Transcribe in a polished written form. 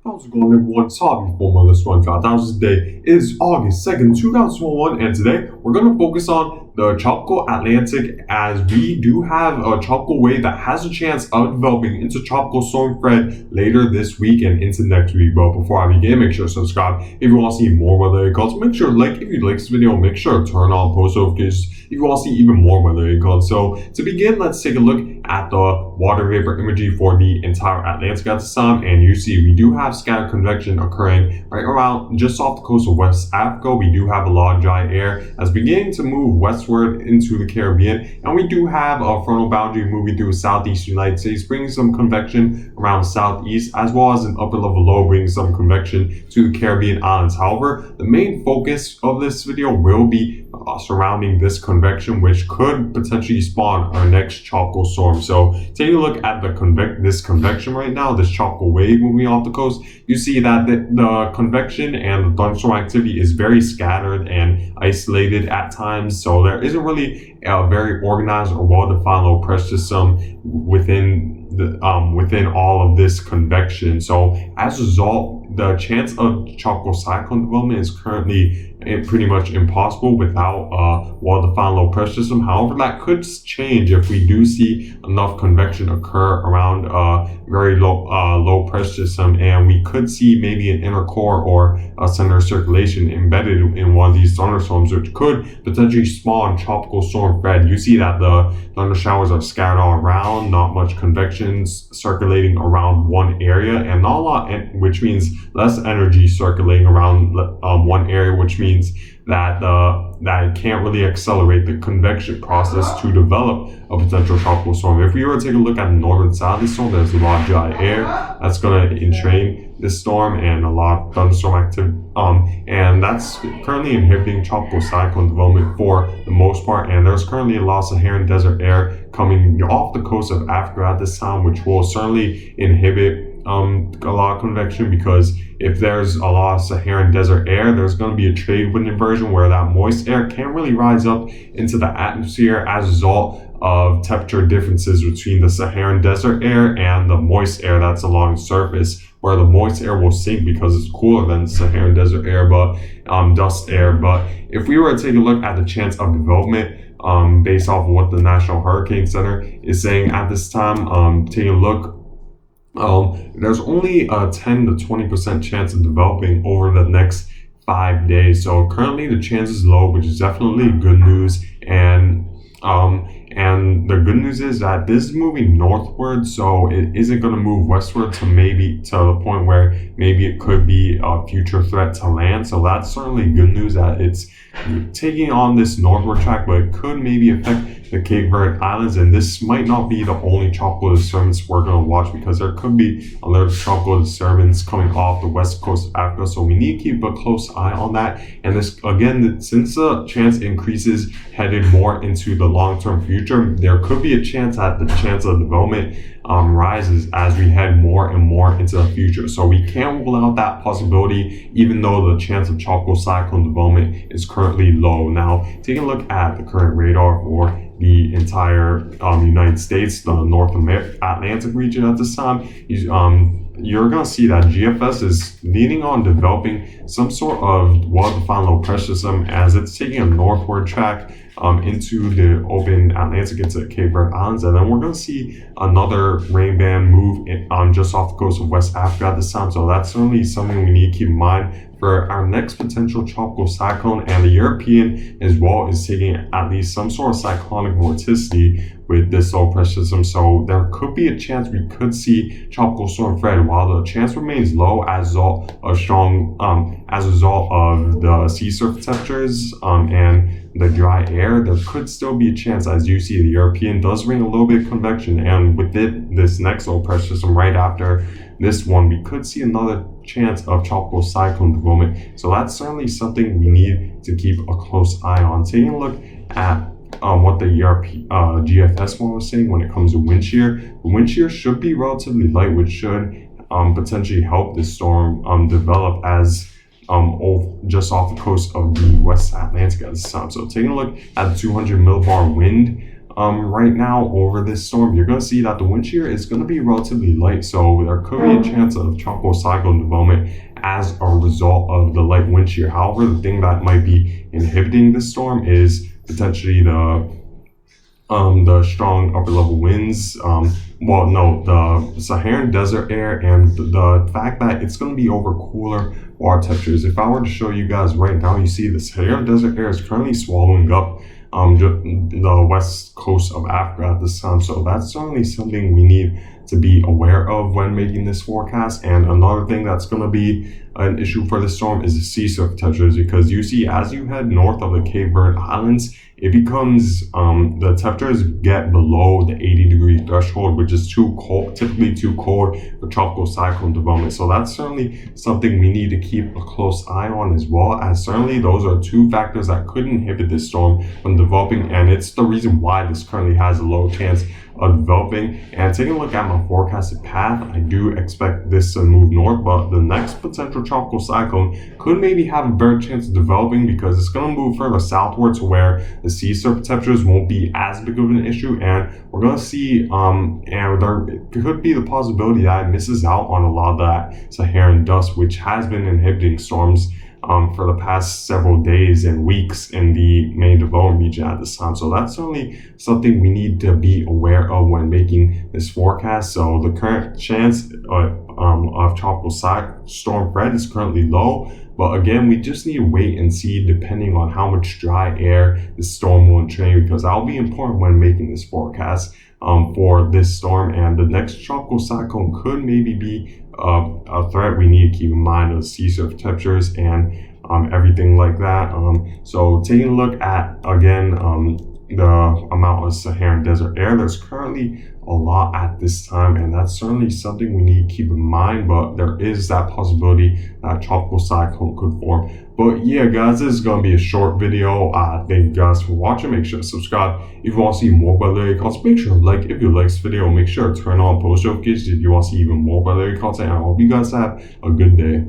How's it going, everyone? Sorry for my list one shot. Today is August 2nd, 2021, and today we're going to focus on the Tropical Atlantic as we do have a tropical wave that has a chance of developing into Tropical Storm Fred later this week and into next week. But before I begin, make sure to subscribe if you want to see more weather calls. Make sure to like if you like this video. Make sure to turn on post notifications if you want to see even more weather calls. So to begin, let's take a look at the water vapor imagery for the entire Atlantic at this time, and you see we do have scattered convection occurring right around just off the coast of West Africa. We do have a lot of dry air that's beginning to move westward into the Caribbean, and we do have a frontal boundary moving through southeast United States, bringing some convection around southeast, as well as an upper level low bringing some convection to the Caribbean islands. However, the main focus of this video will be surrounding this convection, which could potentially spawn our next tropical storm. So taking a look at this convection right now, this tropical wave moving off the coast, you see that the convection and the thunderstorm activity is very scattered and isolated at times. So there isn't really a very organized or well-defined low pressure system within all of this convection. So as a result, the chance of tropical cyclone development is currently pretty much impossible without a well-defined low pressure system. However, that could change if we do see enough convection occur around a very low pressure system, and we could see maybe an inner core or a center of circulation embedded in one of these thunderstorms, which could potentially spawn tropical storm Fred. You see that the thunder showers are scattered all around, not much convection circulating around one area, and not a lot, which means less energy circulating around one area, which means that it can't really accelerate the convection process to develop a potential tropical storm. If we were to take a look at the northern side of the storm, there's a lot of dry air that's going to entrain this storm and a lot of thunderstorm activity, and that's currently inhibiting tropical cyclone development for the most part. And there's currently a lot of Saharan desert air coming off the coast of Africa at this time, which will certainly inhibit a lot of convection, because if there's a lot of Saharan desert air, there's going to be a trade wind inversion where that moist air can't really rise up into the atmosphere as a result of temperature differences between the Saharan desert air and the moist air that's along the surface, where the moist air will sink because it's cooler than the Saharan desert air, but dust air. But if we were to take a look at the chance of development based off of what the National Hurricane Center is saying at this time, taking a look, there's only a 10 to 20% chance of developing over the next 5 days. So currently the chance is low, which is definitely good news. And the good news is that this is moving northward, so it isn't going to move westward to the point where maybe it could be a future threat to land. So that's certainly good news that it's taking on this northward track, but it could maybe affect the Cape Verde Islands. And this might not be the only tropical disturbance we're going to watch, because there could be another tropical disturbance coming off the west coast of Africa. So we need to keep a close eye on that. And this, again, since the chance increases headed more into the long-term future, there could be a chance that the chance of development rises as we head more and more into the future. So we can't rule out that possibility, even though the chance of tropical cyclone development is currently low. Now, taking a look at the current radar for the entire United States, the North Atlantic region at this time, you're going to see that GFS is leaning on developing some sort of well-defined low pressure system as it's taking a northward track into the open Atlantic, into Cape Verde Islands. And then we're going to see another rain band move just off the coast of West Africa at this time. So that's certainly something we need to keep in mind for our next potential tropical cyclone. And the European as well is taking at least some sort of cyclonic vorticity with this low pressure system. So there could be a chance we could see tropical storm Fred, while the chance remains low as a result of the sea surface temperatures and the dry air. There could still be a chance, as you see, the European does bring a little bit of convection, and with this next low pressure system right after this one, we could see another chance of tropical cyclone development. So that's certainly something we need to keep a close eye on. Taking a look at what the GFS one was saying when it comes to wind shear. The wind shear should be relatively light, which should potentially help this storm develop as just off the coast of the West Atlantic at this time. So taking a look at the 200 millibar wind right now over this storm, you're going to see that the wind shear is going to be relatively light. So there could be a chance of tropical cyclone development as a result of the light wind shear. However, the thing that might be inhibiting this storm is potentially the strong upper level winds. The Saharan desert air and the fact that it's going to be over cooler water temperatures. If I were to show you guys right now, you see the Saharan desert air is currently swallowing up the west coast of Africa at this time. So that's certainly something we need to be aware of when making this forecast. And another thing that's going to be an issue for the storm is the sea surface temperatures, because you see as you head north of the Cape Verde Islands, it becomes the temperatures get below the 80-degree threshold, which is too cold, typically too cold for tropical cyclone development. So that's certainly something we need to keep a close eye on, as well as certainly those are two factors that could inhibit this storm from developing, and it's the reason why this currently has a low chance of developing. And taking a look at my forecasted path, I do expect this to move north, but the next potential tropical cyclone could maybe have a better chance of developing because it's going to move further southward to where the sea surface temperatures won't be as big of an issue, and we're going to see and there could be the possibility that it misses out on a lot of that Saharan dust, which has been inhibiting storms for the past several days and weeks in the main development region at this time. So that's certainly something we need to be aware of when making this forecast. So the current chance of tropical storm Fred is currently low, but again, we just need to wait and see depending on how much dry air the storm will entrain, because that'll be important when making this forecast for this storm. And the next tropical cyclone could maybe be a threat we need to keep in mind of sea surface temperatures and everything like that. So taking a look at again the amount of Saharan desert air, there's currently a lot at this time, and that's certainly something we need to keep in mind. But there is that possibility that tropical cyclone could form. But yeah, guys, this is gonna be a short video. Thank you guys for watching. Make sure to subscribe if you want to see more weather content. Make sure to like if you like this video. Make sure to turn on post notifications if you want to see even more weather content. I hope you guys have a good day.